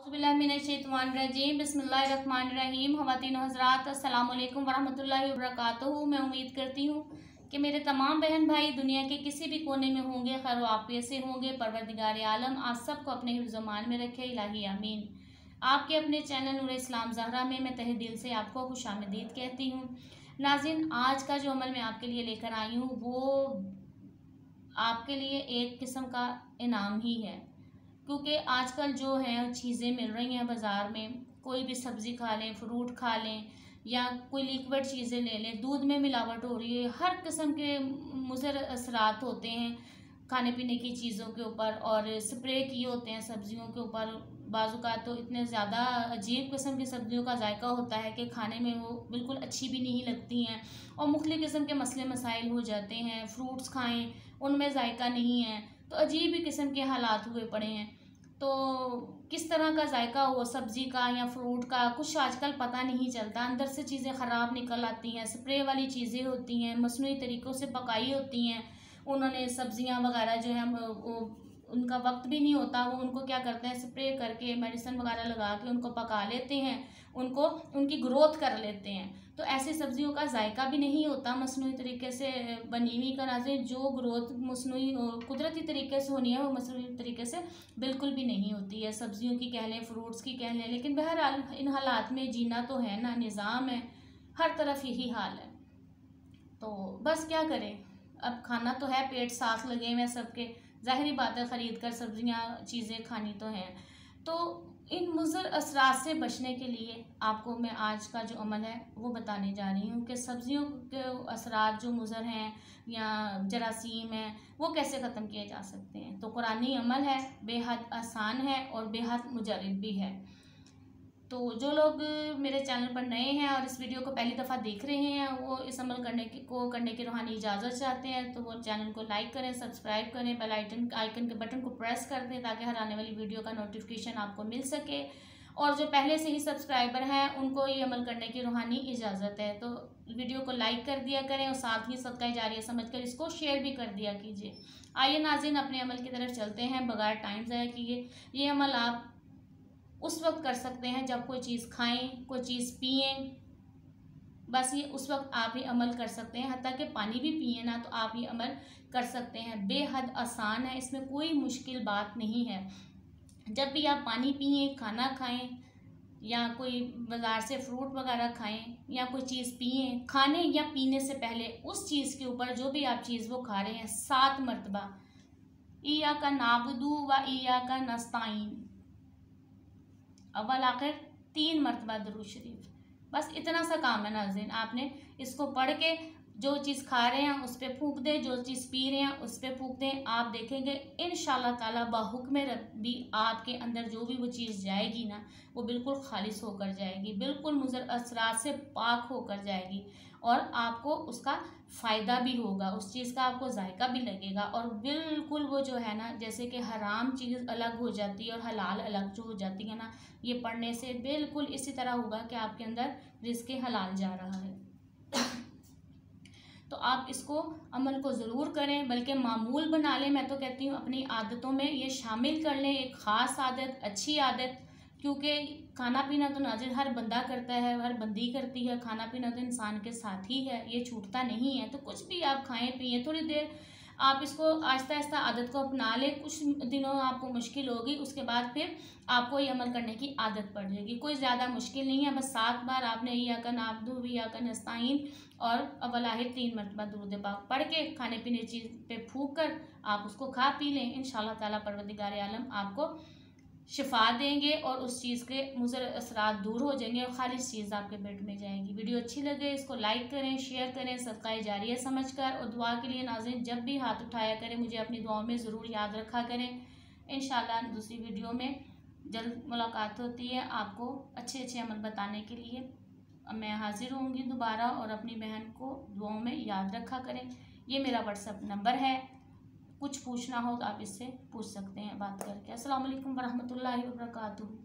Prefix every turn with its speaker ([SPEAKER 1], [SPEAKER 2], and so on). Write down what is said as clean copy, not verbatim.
[SPEAKER 1] औज़ुबिल्लाहिमिनश्शैतानिर्रजीम बिस्मिल्लाहिर्रहमानिर्रहीम। ख़वातीन व हज़रात, अस्सलामु अलैकुम वरहमतुल्लाहि वबरकातुहू। मैं उम्मीद करती हूँ कि मेरे तमाम बहन भाई दुनिया के किसी भी कोने में होंगे, खैर आफियत से होंगे। परवरदिगार आलम आप सबको अपने हिफ्ज़-ओ-मान में रखे, इलाही आमीन। आपके अपने चैनल नूर इस्लाम ज़हरा में मैं तहे दिल से आपको खुशामदीद कहती हूँ। नाज़रीन, आज का जो अमल मैं आपके लिए लेकर आई हूँ वो आपके लिए एक किस्म का इनाम ही है, क्योंकि आजकल जो है चीज़ें मिल रही हैं बाज़ार में, कोई भी सब्ज़ी खा लें, फ्रूट खा लें या कोई लिक्विड चीज़ें ले लें, दूध में मिलावट हो रही है, हर किस्म के मुज़र असरात होते हैं खाने पीने की चीज़ों के ऊपर, और स्प्रे किए होते हैं सब्ज़ियों के ऊपर। बाज़ात तो इतने ज़्यादा अजीब किस्म की सब्ज़ियों का जायका होता है कि खाने में वो बिल्कुल अच्छी भी नहीं लगती हैं, और मुख्तलिफ़ किस्म के मसले मसाइल हो जाते हैं। फ्रूट्स खाएँ, उनमें जायका नहीं है, तो अजीब ही किस्म के हालात हुए पड़े हैं। तो किस तरह का जायका हो सब्ज़ी का या फ्रूट का, कुछ आजकल पता नहीं चलता। अंदर से चीज़ें ख़राब निकल आती हैं, स्प्रे वाली चीज़ें होती हैं, मसनूई तरीक़ों से पकाई होती हैं। उन्होंने सब्ज़ियां वगैरह जो है वो उनका वक्त भी नहीं होता, वो उनको क्या करते हैं, स्प्रे करके मेडिसिन वगैरह लगा के उनको पका लेते हैं, उनको उनकी ग्रोथ कर लेते हैं। तो ऐसी सब्जियों का जायका भी नहीं होता मसनूई तरीके से बनी हुई का। नाज़रीन, जो ग्रोथ मसनूई कुदरती तरीके से होनी है वो मसनूई तरीके से बिल्कुल भी नहीं होती है, सब्जियों की कह लें, फ्रूट्स की कह लें। लेकिन बहरहाल इन हालात में जीना तो है ना, निज़ाम है, हर तरफ यही हाल है। तो बस क्या करें, अब खाना तो है, पेट साथ लगे हुए सबके, ज़ाहिरी बात है, ख़रीद कर सब्जियाँ चीज़ें खानी तो हैं। तो इन मुज़र असरात से बचने के लिए आपको मैं आज का जो अमल है वो बताने जा रही हूँ कि सब्जियों के असरात जो मुज़र हैं या जरासीम हैं वो कैसे ख़त्म किए जा सकते हैं। तो कुरानी अमल है, बेहद आसान है और बेहद मुजरब भी है। तो जो लोग मेरे चैनल पर नए हैं और इस वीडियो को पहली दफ़ा देख रहे हैं, वो इस अमल करने की रूहानी इजाज़त चाहते हैं, तो वो चैनल को लाइक करें, सब्सक्राइब करें, बेल आइकन के बटन को प्रेस कर दें ताकि हर आने वाली वीडियो का नोटिफिकेशन आपको मिल सके। और जो पहले से ही सब्सक्राइबर हैं उनको ये अमल करने की रूहानी इजाज़त है। तो वीडियो को लाइक कर दिया करें और साथ ही सदका जारिया समझकर इसको शेयर भी कर दिया कीजिए। आइए नाज़रीन, अपने अमल की तरफ चलते हैं बगैर टाइम ज़ाया किए। ये अमल आप उस वक्त कर सकते हैं जब कोई चीज़ खाएं, कोई चीज़ पिएं, बस ये उस वक्त आप ये अमल कर सकते हैं। हत्ता कि पानी भी पिए ना तो आप ये अमल कर सकते हैं। बेहद आसान है, इसमें कोई मुश्किल बात नहीं है। जब भी आप पानी पिएं, खाना खाएं या कोई बाज़ार से फ्रूट वगैरह खाएं या कोई चीज़ पिएं, खाने या पीने से पहले उस चीज़ के ऊपर जो भी आप चीज़ वो खा रहे हैं 7 मरतबा इय्याका नाबुदु व इय्याका नस्ताईन, अव्वल आखिर 3 मरतबा दुरूद शरीफ। बस इतना सा काम है नाज़रीन, आपने इसको पढ़ के जो चीज़ खा रहे हैं उस पर फूंक दें, जो चीज़ पी रहे हैं उस पर फूंक दें। आप देखेंगे इंशाअल्लाह ताला बाहुक्म रब्बी आपके अंदर जो भी वो चीज़ जाएगी ना वो बिल्कुल खालिस होकर जाएगी, बिल्कुल मुज़र असरात से पाक होकर जाएगी, और आपको उसका फ़ायदा भी होगा, उस चीज़ का आपको जायका भी लगेगा। और बिल्कुल वो जो है ना, जैसे कि हराम चीज़ अलग हो जाती है और हलाल अलग जो हो जाती है ना, ये पढ़ने से बिल्कुल इसी तरह होगा कि आपके अंदर रिज़्क़ हलाल जा रहा है। तो आप इसको अमल को ज़रूर करें, बल्कि मामूल बना लें। मैं तो कहती हूँ अपनी आदतों में ये शामिल कर लें, एक ख़ास आदत, अच्छी आदत। क्योंकि खाना पीना तो नाज़रीन हर बंदा करता है, हर बंदी करती है, खाना पीना तो इंसान के साथ ही है, ये छूटता नहीं है। तो कुछ भी आप खाएं पिएं, थोड़ी देर आप इसको आहिस्ता आहिस्ता आदत को अपना लें। कुछ दिनों आपको मुश्किल होगी, उसके बाद फिर आपको ये अमल करने की आदत पड़ जाएगी। कोई ज़्यादा मुश्किल नहीं है, बस 7 बार आपने इय्याका नाबुदु व इय्याका नस्ताईन और अव्वल आखिर 3 मरतबा दुरूद पाक पढ़ के खाने पीने चीज़ पे फूंक कर आप उसको खा पी लें। इंशाअल्लाह ताला परवरदिगार आलम आपको शिफा देंगे और उस चीज़ के मुज़र असरात दूर हो जाएंगे और खालिस चीज़ आपके पेट में जाएगी। वीडियो अच्छी लगे इसको लाइक करें, शेयर करें, सदका जारिया समझकर। और दुआ के लिए नाज़रीन जब भी हाथ उठाया करें मुझे अपनी दुआओं में ज़रूर याद रखा करें। इंशाअल्लाह दूसरी वीडियो में जल्द मुलाकात होती है आपको अच्छे अच्छे अमल बताने के लिए। मैं हाजिर होंगी दोबारा, और अपनी बहन को दुआओं में याद रखा करें। ये मेरा व्हाट्सएप नंबर है, कुछ पूछना हो तो आप इससे पूछ सकते हैं बात करके। अस्सलाम वालेकुम वरहमतुल्लाहि वबरकातुहू।